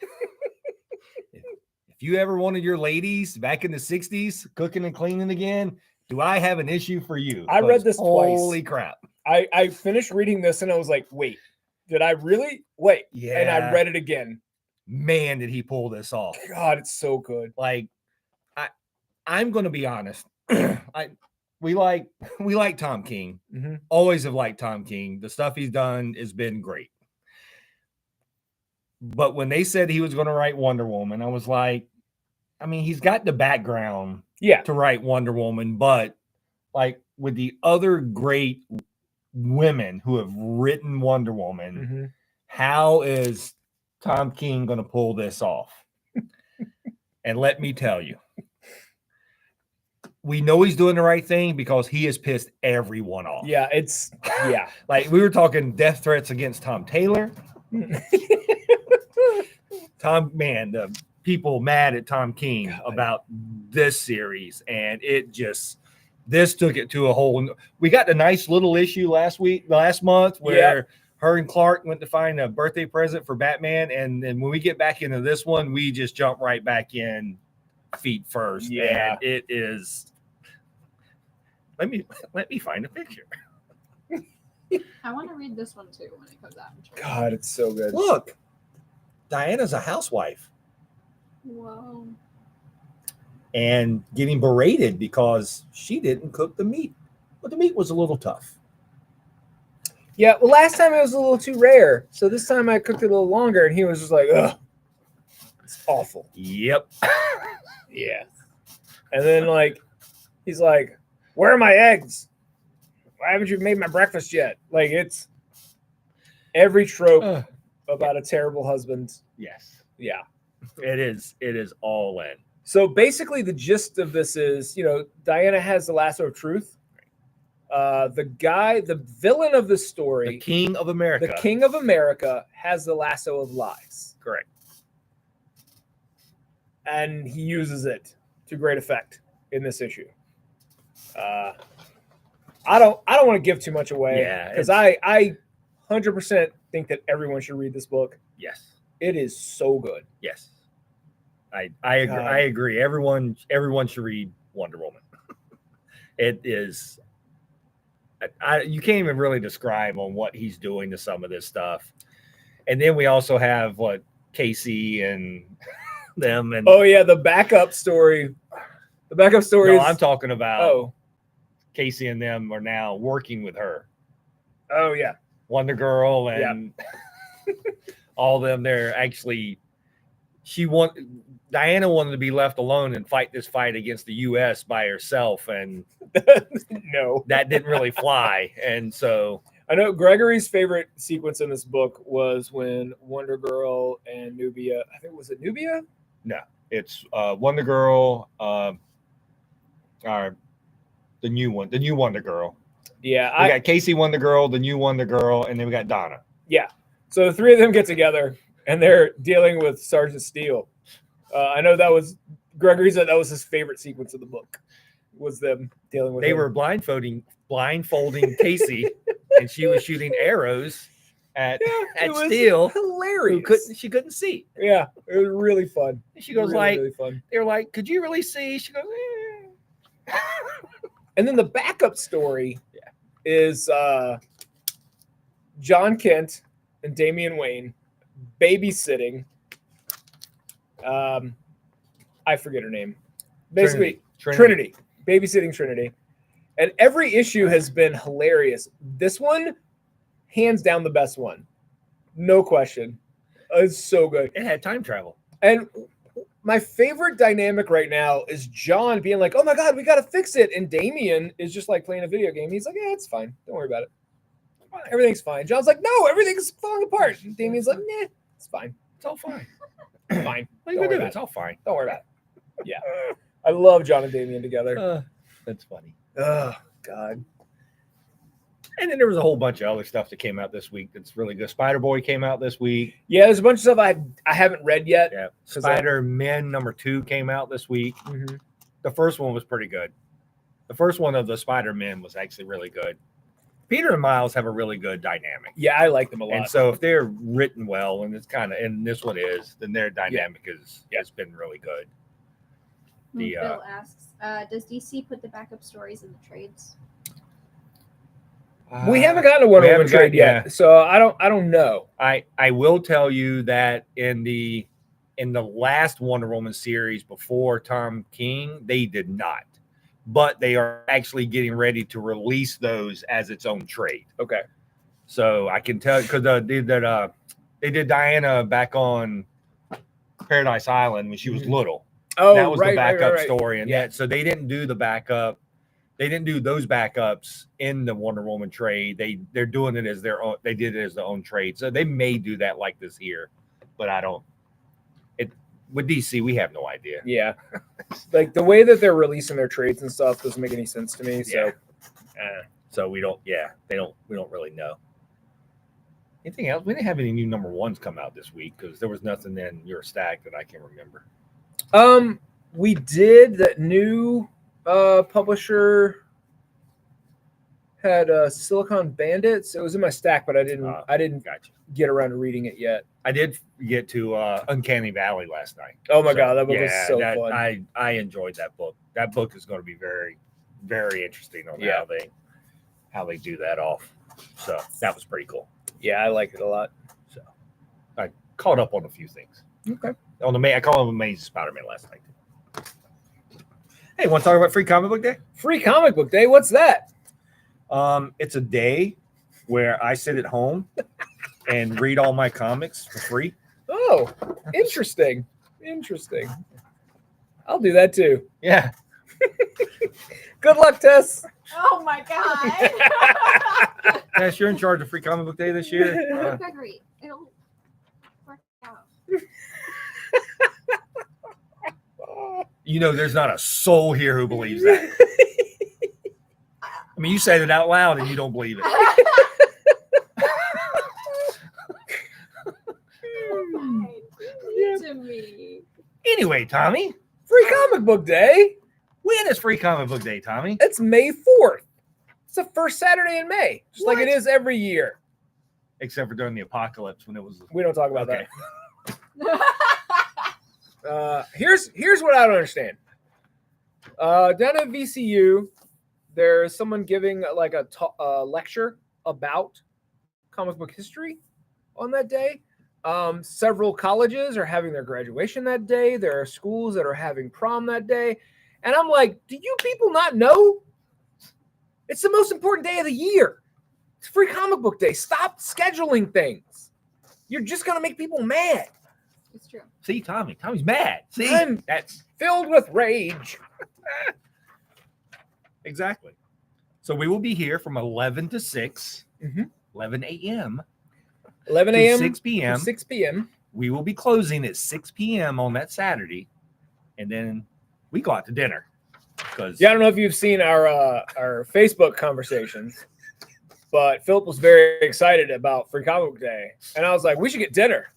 S1: you ever wanted your ladies back in the 60s cooking and cleaning again, do I have an issue for you?
S2: I read
S1: 'Cause
S2: this twice.
S1: Holy crap.
S2: I finished reading this and I was like, wait, did I really? Wait.
S1: Yeah.
S2: And I read it again.
S1: man, did he pull this off?
S2: God, it's so good.
S1: Like, I'm going to be honest. We like Tom King.
S2: Mm-hmm.
S1: Always have liked Tom King. The stuff he's done has been great. But when they said he was going to write Wonder Woman, I was like, I mean, he's got the background to write Wonder Woman, but like with the other great women who have written Wonder Woman, how is Tom King going to pull this off? And let me tell you, we know he's doing the right thing because he has pissed everyone off.
S2: Yeah,
S1: Like we were talking death threats against Tom Taylor. The people mad at Tom King about this series, and this took it to a whole. We got the nice little issue last month where her and Clark went to find a birthday present for Batman, and then when we get back into this one, we just jump right back in feet first.
S2: Yeah,
S1: and it is. Let me find a picture.
S3: I want to read this one too when it comes out.
S2: God, it's so good.
S1: Look, Diana's a housewife.
S3: Whoa.
S1: And getting berated because she didn't cook the meat. But the meat was a little tough.
S2: Yeah, well, last time it was a little too rare. So this time I cooked it a little longer, and he was just like, ugh, it's awful.
S1: Yep.
S2: Yeah. And then, like, he's like, where are my eggs? Why haven't you made my breakfast yet? Like, it's every trope about a terrible husband.
S1: Yes.
S2: Yeah.
S1: It is all in.
S2: So basically the gist of this is, Diana has the lasso of truth. The villain of the story,
S1: the King of America,
S2: has the lasso of lies.
S1: Correct.
S2: And he uses it to great effect in this issue. I don't want to give too much away because I 100% think that everyone should read this book.
S1: Yes.
S2: It is so good.
S1: Yes. I agree. I agree. Everyone should read Wonder Woman. It is. You can't even really describe on what he's doing to some of this stuff. And then we also have Casey and them and
S2: the backup story. The backup story.
S1: No, I'm talking about Casey and them are now working with her.
S2: Oh yeah,
S1: Wonder Girl and all them. They're actually. Diana wanted to be left alone and fight this fight against the U.S. by herself, and
S2: no,
S1: that didn't really fly. And so
S2: I know Gregory's favorite sequence in this book was when Wonder Girl and Nubia. I think was it Nubia?
S1: No, it's Wonder Girl. The new Wonder Girl.
S2: Yeah,
S1: we got Casey Wonder Girl, the new Wonder Girl, and then we got Donna.
S2: Yeah, so the three of them get together and they're dealing with Sergeant Steele. I know that was Gregory said that was his favorite sequence of the book. Was them dealing with.
S1: They were blindfolding Casey, and she was shooting arrows at Steele.
S2: Hilarious.
S1: She couldn't see.
S2: Yeah, it was really fun.
S1: And she goes really fun. They were like, "Could you really see?" She goes, "Eh."
S2: And then the backup story is John Kent and Damian Wayne babysitting. I forget her name. Basically, Trinity. Babysitting Trinity. And every issue has been hilarious. This one, hands down the best one. No question. It's so good.
S1: It had time travel.
S2: And my favorite dynamic right now is John being like, oh my God, we got to fix it. And Damian is just like playing a video game. He's like, yeah, it's fine. Don't worry about it. Everything's fine. John's like, no, everything's falling apart. And Damian's like, nah, it's fine.
S1: It's all fine.
S2: Fine.
S1: What are you gonna do? It's all fine.
S2: Don't worry about it. Yeah. I love John and Damian together.
S1: That's funny.
S2: Oh, God.
S1: And then there was a whole bunch of other stuff that came out this week that's really good. Spider-Boy came out this week.
S2: Yeah, there's a bunch of stuff I haven't read yet.
S1: Yeah. Spider-Man #2 came out this week.
S2: Mm-hmm.
S1: The first one was pretty good. The first one of the Spider-Man was actually really good. Peter and Miles have a really good dynamic.
S2: Yeah, I like them a lot.
S1: And so if they're written well, and and this one is, then their dynamic has been really good.
S3: Bill asks, does DC put the backup stories in the trades?
S2: We haven't gotten a Wonder Woman trade yet, so I don't know.
S1: I will tell you that in the in the last Wonder Woman series before Tom King, they did not. But they are actually getting ready to release those as its own trade.
S2: Okay.
S1: So I can tell because they did Diana back on Paradise Island when she was little.
S2: Oh,
S1: that was
S2: right,
S1: the backup
S2: right.
S1: story, and
S2: Yeah.
S1: that so they didn't do the backup. They didn't do those backups in the Wonder Woman trade. They're doing it as their own. They did it as their own trade. So they may do that like this here, but I don't. It with DC, we have no idea.
S2: Yeah. Like the way that they're releasing their trades and stuff doesn't make any sense to me. So,
S1: So we don't. Yeah, they don't. We don't really know. Anything else? We didn't have any new number ones come out this week because there was nothing in your stack that I can remember.
S2: we did that new publisher had Silicon Bandits. It was in my stack, but I didn't
S1: Gotcha.
S2: get around to reading it yet.
S1: I did get to Uncanny Valley last night.
S2: Oh my god, that book was so fun.
S1: I enjoyed that book. That book is going to be very, very interesting on how they do that off. So that was pretty cool.
S2: Yeah, I like it a lot.
S1: So I caught up on a few things.
S2: Okay.
S1: I called him Amazing Spider-Man last night. Hey, want to talk about Free Comic Book Day?
S2: Free Comic Book Day. What's that?
S1: It's a day where I sit at home and read all my comics for free.
S2: Oh, interesting. Interesting. I'll do that too.
S1: Yeah.
S2: Good luck, Tess.
S3: Oh my god.
S1: Tess, you're in charge of Free Comic Book Day this year.
S3: Gregory, it'll work out.
S1: You know, there's not a soul here who believes that. I mean, you say it out loud and you don't believe it.
S3: To me.
S1: Anyway, Tommy,
S2: Free Comic Book Day.
S1: when is Free Comic Book Day, Tommy?
S2: It's May 4th. It's the first Saturday in May, just like
S1: What?
S2: it is every year.
S1: Except for during the apocalypse when it was.
S2: We don't talk about
S1: Okay.
S2: that. Here's what I don't understand. Down at VCU, there's someone giving like a lecture about comic book history on that day. Several colleges are having their graduation that day. There are schools that are having prom that day. And I'm like, do you people not know? It's the most important day of the year. It's Free Comic Book Day. Stop scheduling things. You're just going to make people mad.
S3: It's true.
S1: See, Tommy's mad. See,
S2: I'm
S1: that's
S2: filled with rage.
S1: exactly. So we will be here from 11 to 6,
S2: Mhm.
S1: 11 a.m.
S2: 11
S1: to
S2: a.m.
S1: 6 p.m.
S2: to 6 p.m.
S1: We will be closing at 6 p.m. on that Saturday, and then we go out to dinner. Because
S2: Yeah, I don't know if you've seen our Facebook conversations, but Philip was very excited about Free Comic Book Day, and I was like, we should get dinner,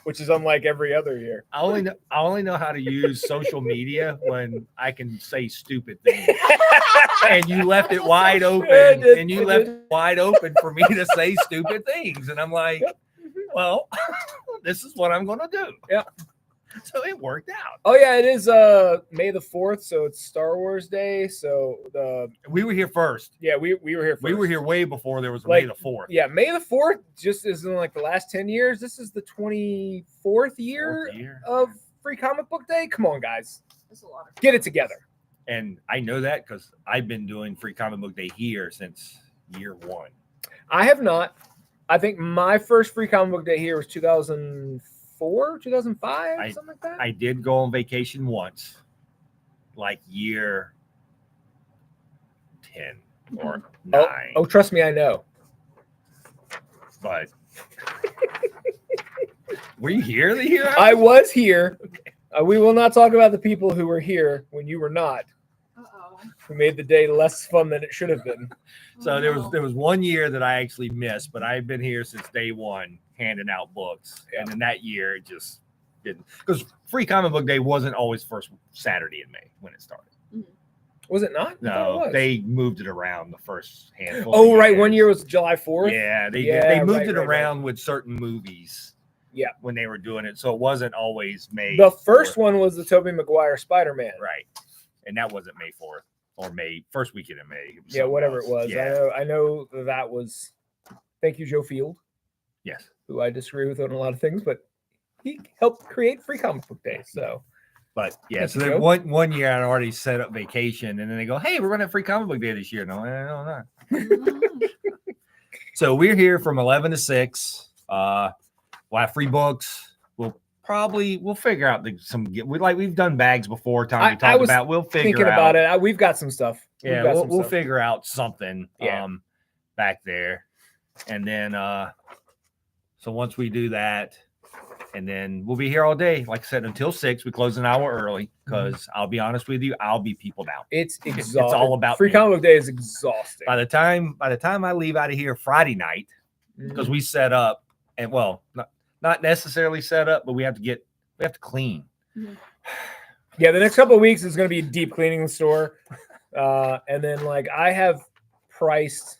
S2: which is unlike every other year.
S1: I only know how to use social media when I can say stupid things. And you left it wide open, and you left it wide open for me to say stupid things. And I'm like, well, this is what I'm going to do.
S2: Yep.
S1: So it worked out.
S2: Oh yeah, it is May the 4th, so it's Star Wars Day. So
S1: We were here first.
S2: we were here first.
S1: We were here way before there was
S2: Like,
S1: May the 4th.
S2: Yeah, May the 4th just is in like the last 10 years. This is the 24th year
S1: Fourth year.
S2: of Free Comic Book Day. Come on, guys.
S3: It's a lot of
S2: Get it together.
S1: And I know that because I've been doing Free Comic Book Day here since year one.
S2: I have not. I think my first Free Comic Book Day here was 2004, 2005, something like that.
S1: I did go on vacation once, like year 10 or 9.
S2: Oh, trust me, I know.
S1: But were you here the year?
S2: I was here. We will not talk about the people who were here when you were not,
S3: Uh-oh.
S2: who made the day less fun than it should have been.
S1: So there was 1 year that I actually missed, but I've been here since day one handing out books.
S2: Yeah.
S1: And in that year it just didn't, because Free Comic Book Day wasn't always first Saturday in May when it started.
S2: Was it not? I thought
S1: No,
S2: it was.
S1: they moved it around the first handful.
S2: Oh,
S1: of
S2: right.
S1: years.
S2: 1 year was July 4th.
S1: Yeah, they
S2: Yeah,
S1: did. They moved
S2: right,
S1: it
S2: right,
S1: around with certain movies.
S2: Yeah.
S1: When they were doing it, so it wasn't always May.
S2: The first
S1: 4th.
S2: one was the Tobey Maguire Spider-Man.
S1: right? And that wasn't May 4th or May first weekend in May. It was
S2: Yeah,
S1: something
S2: whatever
S1: else.
S2: it was.
S1: Yeah.
S2: I know that was. Thank you, Joe Field,
S1: Yes.
S2: who I disagree with on a lot of things, but he helped create Free Comic Book Day. So
S1: But yeah,
S2: Thank
S1: so
S2: you,
S1: then
S2: Joe.
S1: one year I already set up vacation, and then they go, "Hey, we're gonna have Free Comic Book Day this year." No, not. So we're here from 11 to 6. We'll have free books. We'll figure out we've done bags before. Time we
S2: I
S1: talked
S2: was
S1: about. We'll figure
S2: thinking
S1: out.
S2: about it. We've got some stuff.
S1: Yeah, we'll figure out something.
S2: Yeah.
S1: Back there, and then so once we do that, and then we'll be here all day. Like I said, until 6. We close an hour early because I'll be honest with you, I'll be peopled out.
S2: It's
S1: It's
S2: exhausting.
S1: all about
S2: Free
S1: me.
S2: Comic Book Day is exhausting.
S1: By the time I leave out of here Friday night, because we set up, and well, not necessarily set up, but we have to clean.
S2: Yeah, the next couple of weeks is going to be deep cleaning the store, and then like I have priced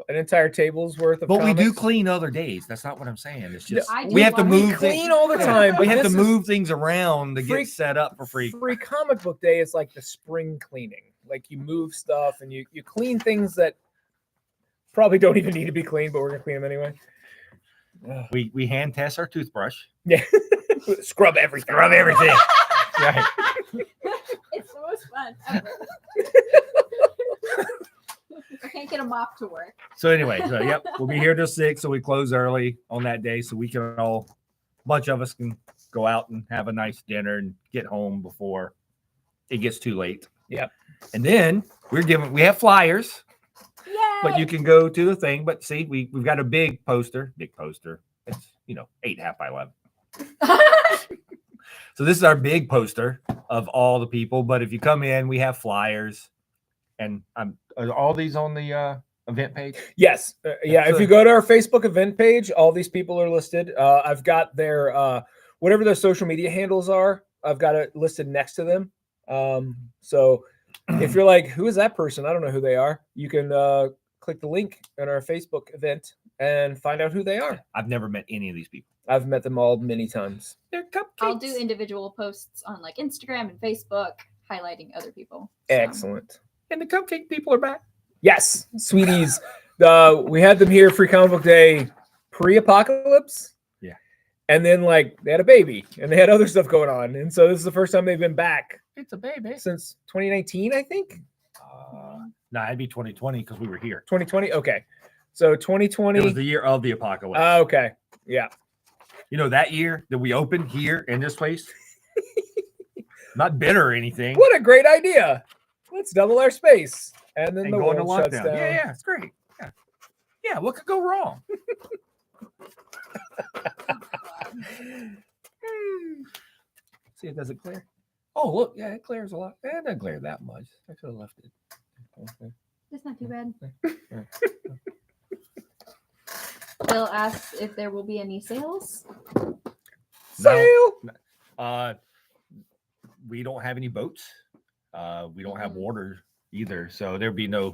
S2: an entire table's worth of.
S1: But we do
S2: comics.
S1: clean other days. That's not what I'm saying. It's just
S3: I
S1: we
S3: do
S1: have to
S3: want-
S1: move
S2: We clean
S1: things.
S2: all the time.
S1: We
S2: but
S1: have to
S2: this is-
S1: move things around to
S2: Free-
S1: get set up for free.
S2: Free Comic Book Day is like the spring cleaning. Like you move stuff and you clean things that probably don't even need to be cleaned, but we're gonna clean them anyway.
S1: We hand test our toothbrush.
S2: Yeah, scrub everything.
S1: Scrub everything. Right.
S3: It's the most fun ever. I can't get a mop to work.
S1: So anyway, yep, we'll be here till 6, so we close early on that day, so we can a bunch of us can go out and have a nice dinner and get home before it gets too late.
S2: Yep.
S1: And then we have flyers,
S3: Yay!
S1: but you can go to the thing. But see, we've got a big poster. It's 8.5 by 11. So this is our big poster of all the people. But if you come in, we have flyers, and are all these on the event page?
S2: Yes. Yeah. If
S1: So-
S2: you go to our Facebook event page, all these people are listed. I've got their whatever their social media handles are. I've got it listed next to them. So if you're like, who is that person? I don't know who they are. You can click the link in our Facebook event and find out who they are.
S1: I've never met any of these people.
S2: I've met them all many times.
S1: They're cupcakes.
S3: I'll do individual posts on like Instagram and Facebook highlighting other people. So,
S2: Excellent.
S1: And the cupcake people are back.
S2: Yes, sweeties. We had them here Free Comic Book Day pre-apocalypse.
S1: Yeah.
S2: And then like they had a baby and they had other stuff going on. And so this is the first time they've been back
S1: It's a baby.
S2: since 2019, I think.
S1: No, it'd be 2020 because we were here.
S2: 2020. Okay. So
S1: It was
S2: 2020.
S1: the year of the apocalypse.
S2: Okay. Yeah.
S1: That year that we opened here in this place. Not bitter or anything.
S2: What a great idea. Let's double our space. And then
S1: And
S2: the
S1: go into
S2: world shuts
S1: lockdown.
S2: down.
S1: Yeah, it's great. Yeah, what could go wrong? See, it doesn't clear. Oh, look, yeah, it clears a lot. It doesn't clear that much. I could have left it. Okay.
S3: It's not too bad. Bill asks if there will be any sales.
S2: Sale.
S1: We don't have any boats. We don't have
S3: Mhm.
S1: water either, so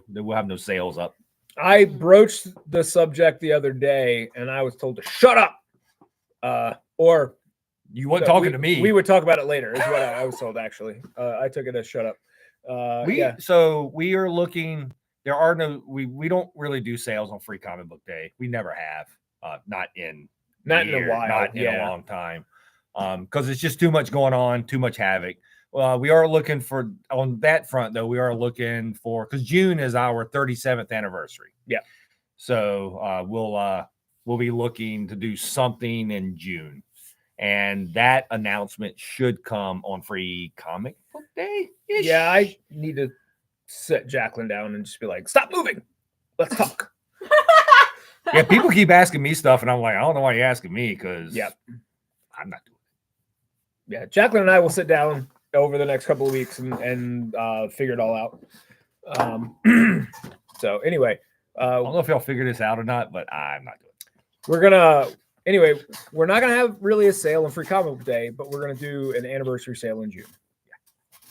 S1: we'll have no sails up.
S2: I broached the subject the other day and I was told to shut up. Or
S1: You weren't talking
S2: we-
S1: to me.
S2: We would talk about it later, is what I was told, actually. I took it as shut up. Yeah.
S1: So we are looking. We don't really do sales on Free Comic Book Day. We never have. Not in
S2: Not in a
S1: year,
S2: while.
S1: not in
S2: yeah.
S1: a long time. Because it's just too much going on, too much havoc. We are looking for on that front though. We are looking for because June is our 37th anniversary.
S2: Yeah.
S1: So we'll be looking to do something in June, and that announcement should come on Free Comic Book Day.
S2: Yeah, I need to sit Jacqueline down and just be like, stop moving. Let's talk.
S1: Yeah, people keep asking me stuff, and I'm like, I don't know why you're asking me because
S2: Yep.
S1: I'm not doing
S2: Yeah, Jacqueline and I will sit down over the next couple of weeks and figure it all out. So anyway,
S1: it. I don't know if y'all figure this out or not, but I'm not doing it.
S2: we're not gonna have really a sale on Free Comic Book Day, but we're gonna do an anniversary sale in June.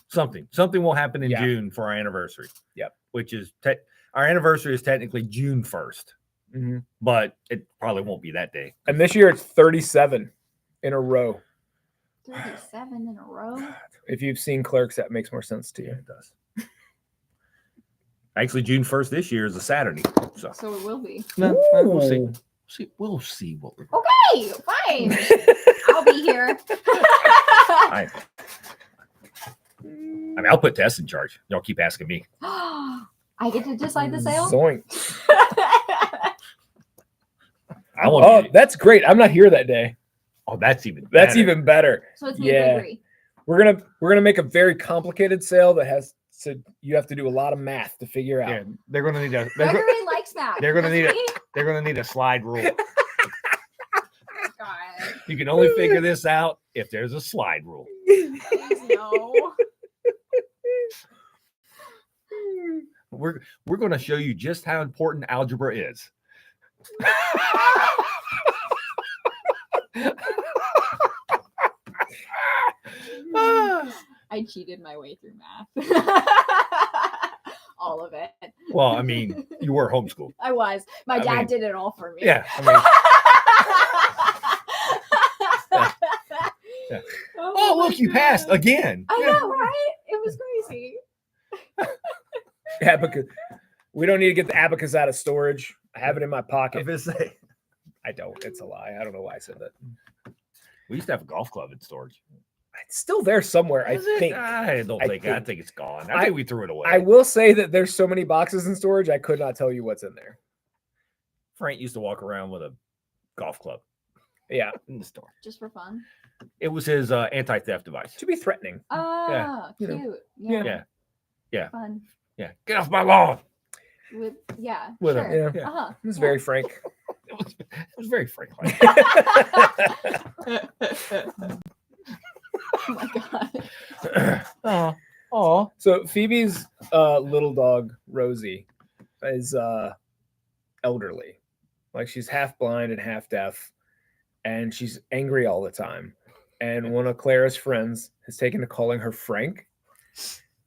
S1: Something will happen in
S2: Yeah.
S1: June for our anniversary.
S2: Yep.
S1: Which is our anniversary is technically June 1st, but it probably won't be that day.
S2: And this year it's 37 in a row.
S3: 37 in a row.
S2: If you've seen Clerks, that makes more sense to
S1: Yeah,
S2: you.
S1: it does. Actually, June 1st this year is a Saturday. So
S3: So it will be.
S1: we'll see.
S2: Ooh.
S1: We'll see what we're.
S3: Okay, fine. I'll be here.
S1: I mean, I'll put Tess in charge. Y'all keep asking me.
S3: I get to decide the sale.
S2: Zoink.
S1: I want.
S2: Oh, that's great. I'm not here that day.
S1: Oh, that's even.
S2: That's
S1: better.
S2: even better.
S3: So it's me to
S2: Yeah.
S3: agree.
S2: We're gonna make a very complicated sale that has to. You have to do a lot of math to figure out.
S1: Yeah, they're gonna need a. They're,
S3: Gregory likes math.
S1: they're gonna need a.
S3: Me?
S1: they're gonna need a slide rule.
S3: God,
S1: You can only figure this out if there's a slide rule.
S3: please no.
S1: We're going to show you just how important algebra is.
S3: I cheated my way through math. All of it.
S1: Well, I mean, you were homeschooled.
S3: I was. My
S1: I
S3: dad
S1: mean,
S3: did it all for me.
S1: Yeah, I mean, yeah. oh
S3: my
S1: look, you
S3: God.
S1: passed again.
S3: I
S1: Yeah.
S3: know, right? It was crazy.
S2: Abacus. We don't need to get the abacus out of storage. I have it in my
S1: I'm
S2: pocket.
S1: gonna say,
S2: I don't. It's a lie. I don't know why I said that.
S1: we used to have a golf club in storage.
S2: It's still there somewhere. I
S1: Is it?
S2: think.
S1: I don't
S2: I
S1: think. I think it's gone. I
S2: I-
S1: think we threw it away.
S2: I will say that there's so many boxes in storage. I could not tell you what's in there.
S1: Frank used to walk around with a golf club
S2: Yeah,
S1: in the store.
S3: Just for fun.
S1: It was his anti-theft device.
S2: to be threatening.
S3: Ah,
S2: you know.
S3: cute.
S2: Yeah.
S3: Yeah.
S1: Yeah.
S3: Fun.
S1: Yeah, get off my lawn.
S3: With yeah.
S1: With
S3: sure.
S1: a-
S2: Yeah,
S1: Yeah.
S3: Uh-huh.
S2: it was
S3: Yeah.
S2: very frank.
S1: It was very Frank.
S3: Oh my god.
S1: Oh,
S2: So Phoebe's little dog Rosie is elderly, like she's half blind and half deaf, and she's angry all the time. And one of Clara's friends has taken to calling her Frank,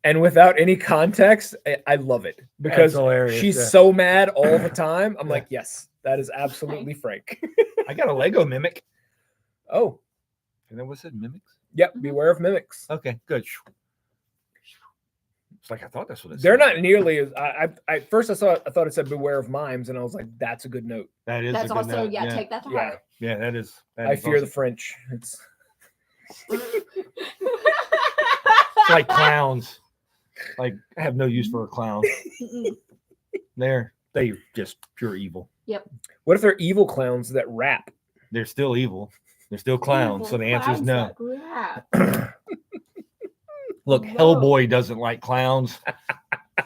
S2: and without any context, I love it because
S1: hilarious,
S2: she's
S1: yeah.
S2: so mad all the time. I'm
S1: Yeah.
S2: like, yes, that is absolutely Frank.
S1: I got a Lego mimic.
S2: Oh,
S1: And then what's it, mimics?
S2: yep. Beware of mimics.
S1: Okay, good. It's like I thought that's what it
S2: They're
S1: said.
S2: not nearly as. I first I thought it said beware of mimes, and I was like, that's a good note.
S1: That is.
S3: That's
S1: a good
S3: also
S1: note.
S3: yeah,
S1: Yeah,
S3: take that to
S2: Yeah.
S3: heart.
S1: yeah, that is. That
S2: I
S1: is
S2: fear the
S1: awesome.
S2: French. It's
S1: It's like clowns. Like I have no use for a clown.
S3: Mm-mm.
S1: They just pure evil.
S2: what if they're evil clowns that rap?
S1: They're still evil. They're still clowns. So the answer is
S3: Clowns
S1: no.
S3: that rap.
S1: Look,
S3: No.
S1: Hellboy doesn't like clowns.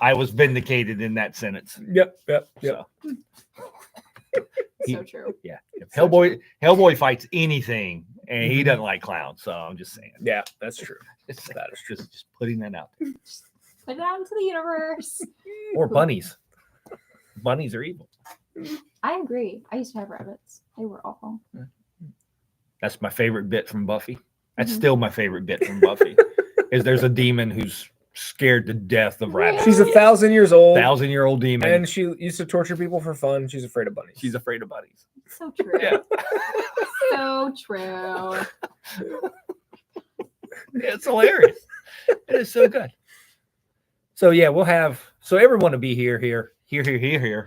S1: I was vindicated in that sentence.
S2: Yep.
S1: So,
S3: So true.
S1: yeah. If Hellboy fights anything, and he
S2: Mhm.
S1: doesn't like clowns. So I'm just saying.
S2: Yeah, that's true.
S1: That is just putting that out there.
S3: Put it out into the universe.
S1: Or bunnies. Bunnies are evil.
S3: I agree. I used to have rabbits. They were awful.
S1: That's my favorite bit from Buffy. That's
S3: Mhm.
S1: still my favorite bit from Buffy. Is there's a demon who's scared to death of rabbits.
S2: She's 1,000 years old,
S1: 1,000-year-old demon.
S2: and she used to torture people for fun. She's afraid of bunnies.
S1: She's afraid of bunnies.
S3: So true.
S1: Yeah.
S3: So true.
S1: It's hilarious. It is so good. So yeah, we'll have everyone will be here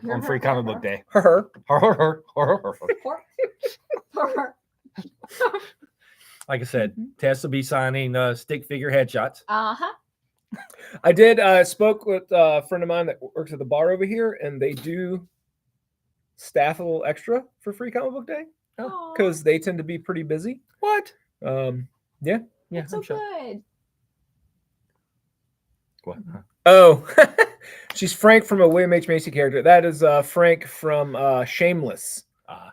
S1: on Free Comic Book Day.
S2: her.
S1: Like I said, Tess will be signing stick figure headshots.
S3: Uh-huh.
S2: I did spoke with a friend of mine that works at the bar over here, and they do staff a little extra for Free Comic Book Day
S3: Aw,
S2: because they tend to be pretty busy.
S1: What?
S2: Yeah.
S1: Yeah,
S3: so
S1: I'm sure.
S3: good.
S1: What?
S2: Oh, she's Frank from a William H. Macy character. That is Frank from Shameless,
S1: Ah.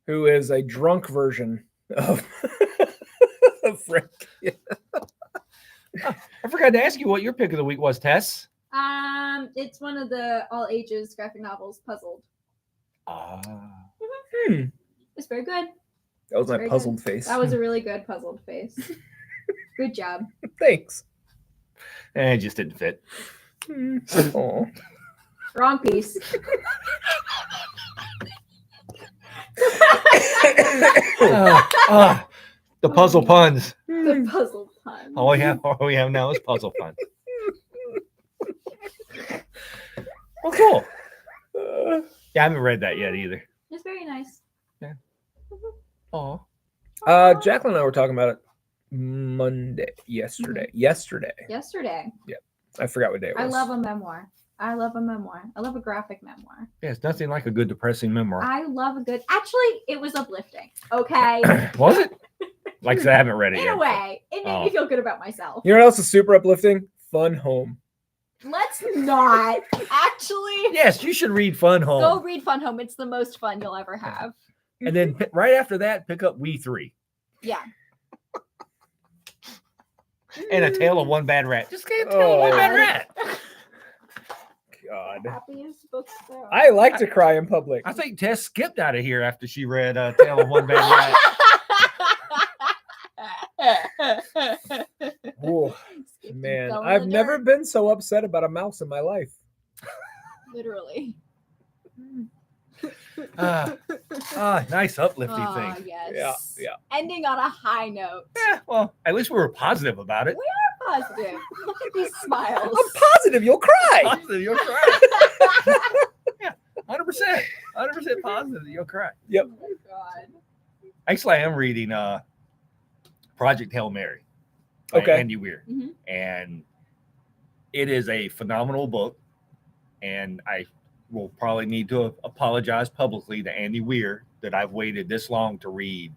S2: who is a drunk version of, of Frank.
S1: I forgot to ask you what your pick of the week was, Tess.
S3: It's one of the all ages graphic novels, Puzzled.
S2: Hmm.
S3: It's very good.
S2: That was my
S3: Very
S2: puzzled
S3: good.
S2: face.
S3: That was a really good puzzled face. Good job.
S2: Thanks.
S1: It just didn't fit.
S2: Aw.
S3: Wrong piece.
S1: The puzzle puns.
S3: The puzzle pun.
S1: All we have now is puzzle puns. Well, cool. Yeah, I haven't read that yet either.
S3: It's very nice.
S1: Oh,
S2: Jacqueline and I were talking about it yesterday.
S3: Yesterday.
S2: I forgot what day it was.
S3: I love a memoir. I love a graphic memoir.
S1: yeah, it's nothing like a good depressing memoir.
S3: I love a good. Actually, it was uplifting. Okay.
S1: Was it? Like I said, I haven't read it
S3: In
S1: yet.
S3: a way, it made me feel good about myself.
S2: You know what else is super uplifting? Fun Home.
S3: Let's not. Actually,
S1: Yes, you should read Fun Home.
S3: go read Fun Home. It's the most fun you'll ever have.
S1: And then right after that, pick up We Three
S3: Yeah.
S1: and A Tale of One Bad Rat. Just get A Tale of One Bad Rat.
S2: God.
S3: Happiest books though.
S2: I like to cry in public.
S1: I think Tess skipped out of here after she read A Tale of One Bad Rat.
S2: Ooh, man, I've never been so upset about a mouse in my life.
S3: Literally.
S1: Nice uplifting
S3: Oh,
S1: thing.
S3: yes.
S2: Yeah.
S3: Ending on a high note.
S1: Yeah, well, at least we were positive about it.
S3: Positive. Look at these smiles.
S2: I'm positive you'll cry.
S1: Positive, you'll cry. Yeah, 100%. 100% positive you'll cry.
S2: Yep.
S3: Oh my God.
S1: Actually, I am reading Project Hail Mary by
S2: Okay.
S1: Andy Weir.
S3: Mhm.
S1: And it is a phenomenal book. And I will probably need to apologize publicly to Andy Weir that I've waited this long to read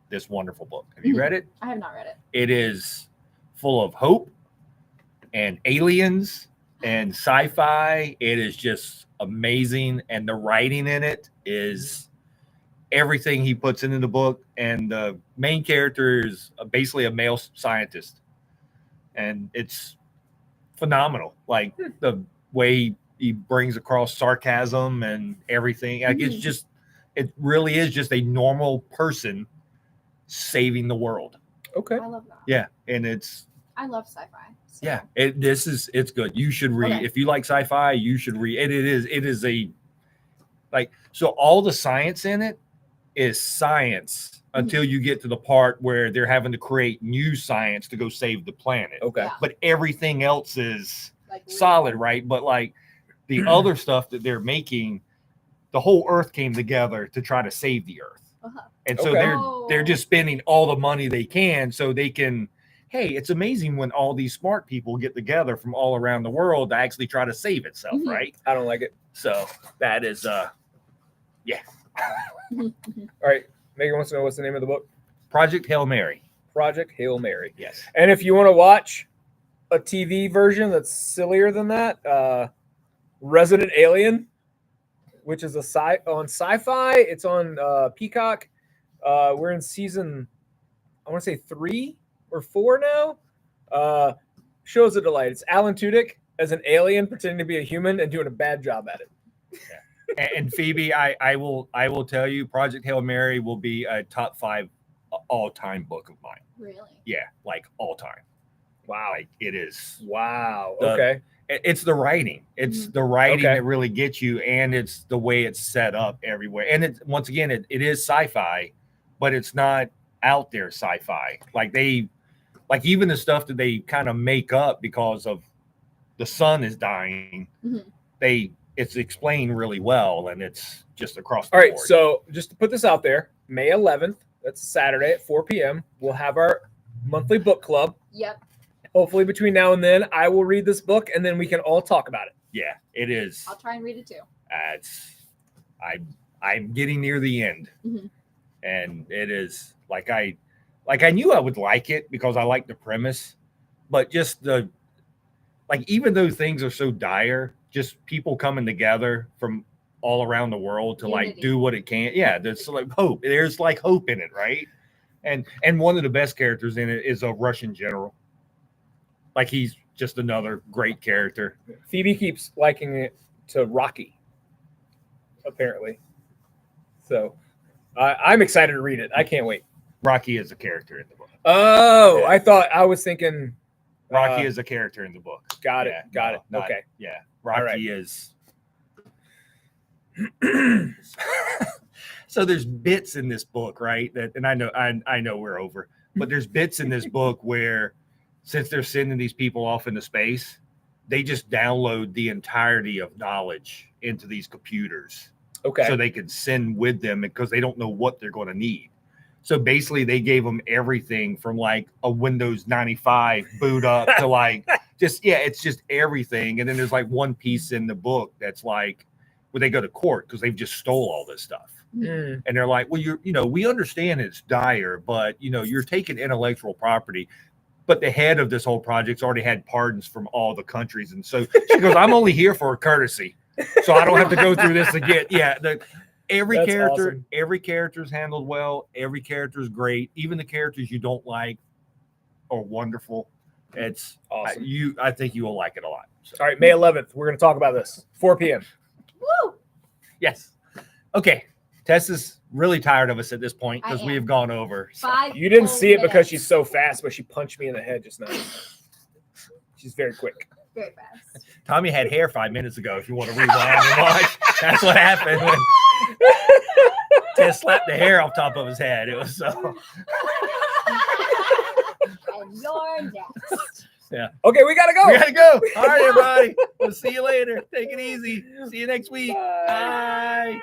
S1: this wonderful book. Have you read it?
S3: I have not read it.
S1: It is full of hope and aliens and sci-fi. It is just amazing. And the writing in it is everything he puts into the book. And the main character is basically a male scientist. And it's phenomenal. Like the way he brings across sarcasm and everything. Like it's just, it really is just a normal person saving the world.
S2: Okay.
S3: I love that.
S1: Yeah. And it's,
S3: I love sci-fi. So.
S1: yeah, it's good. You should read.
S3: Okay.
S1: If you like sci-fi, you should read it. It is a, like, so all the science in it is science until you get to the part where they're having to create new science to go save the planet.
S2: Okay.
S3: Yeah.
S1: But everything else is
S3: Like
S1: solid, right? But like the other stuff that they're making, the whole earth came together to try to save the earth.
S3: Uh-huh.
S1: And so
S2: Okay.
S1: they're just spending all the money they can so they can, hey, it's amazing when all these smart people get together from all around the world to actually try to save itself,
S3: Mhm.
S1: right?
S2: I don't like it.
S1: So that is yeah.
S2: All right. Megan wants to know what's the name of the book.
S1: Project Hail Mary.
S2: Project Hail Mary.
S1: Yes.
S2: And if you want to watch a TV version that's sillier than that, Resident Alien, which is on Sci-Fi. It's on Peacock. We're in season, I want to say 3 or 4 now. Show's a delight. It's Alan Tudyk as an alien pretending to be a human and doing a bad job at it.
S1: And Phoebe, I will tell you, Project Hail Mary will be a top 5 all-time book of mine.
S3: Really?
S1: Yeah, like all time.
S2: Wow.
S1: Like it is.
S2: Wow.
S1: The-
S2: Okay.
S1: It's the writing. It's the writing
S2: Okay.
S1: that really gets you, and it's the way it's set up everywhere. And it's once again, it is sci-fi, but it's not out there sci-fi. Like even the stuff that they kind of make up because of the sun is dying.
S3: Mhm.
S1: It's explained really well, and it's just across the
S2: All right.
S1: board.
S2: So just to put this out there, May 11th, that's Saturday at 4 p.m., we'll have our monthly book club.
S3: Yep.
S2: Hopefully between now and then, I will read this book and then we can all talk about it.
S1: Yeah, it is.
S3: I'll try and read it too.
S1: I'm getting near the end,
S3: Mhm.
S1: and it is like I knew I would like it because I like the premise, but just even though things are so dire, just people coming together from all around the world to like
S3: Unity.
S1: do what it can. Yeah, there's like hope. There's like hope in it, right? And one of the best characters in it is a Russian general. Like he's just another great character.
S2: Phoebe keeps liking it to Rocky, apparently. So I'm excited to read it. I can't wait.
S1: Rocky is a character in the book.
S2: Oh,
S1: Yeah.
S2: I was thinking.
S1: Rocky is a character in the book.
S2: Got it.
S1: Yeah,
S2: Got
S1: no,
S2: it.
S1: not-
S2: Okay.
S1: Yeah.
S2: All right.
S1: Rocky is. So there's bits in this book, right? And I know we're over, but there's bits in this book where, since they're sending these people off into space, they just download the entirety of knowledge into these computers
S2: Okay.
S1: so they can send with them because they don't know what they're going to need. So basically, they gave them everything from like a Windows 95 boot up to like it's just everything. And then there's like one piece in the book that's like where they go to court because they've just stole all this stuff.
S2: Mm.
S1: And they're like, well, we understand it's dire, but you're taking intellectual property. But the head of this whole project's already had pardons from all the countries. And so she goes, I'm only here for a courtesy. So I don't have to go through this again. Yeah. Every
S2: That's
S1: character,
S2: awesome.
S1: every character is handled well. Every character is great. Even the characters you don't like are wonderful. It's
S2: Awesome.
S1: I think you will like it a lot. So,
S2: All right, May 11th. We're going to talk about this. 4 p.m.
S3: Woo!
S1: yes. Okay. Tess is really tired of us at this point
S3: I
S1: because we
S3: am.
S1: have gone over. So.
S3: 5
S2: You didn't
S3: full
S2: see it because
S3: minutes.
S2: she's so fast, but she punched me in the head just now. She's very quick.
S3: Very fast.
S1: Tommy had hair 5 minutes ago. If you want to rewind and watch, that's what happened when Tess slapped the hair off top of his head. It was so.
S3: And you're next.
S2: Okay, we got to go.
S1: We gotta go. All right, everybody. We'll see you later. Take it easy. See you next week.
S2: Bye.
S1: Bye.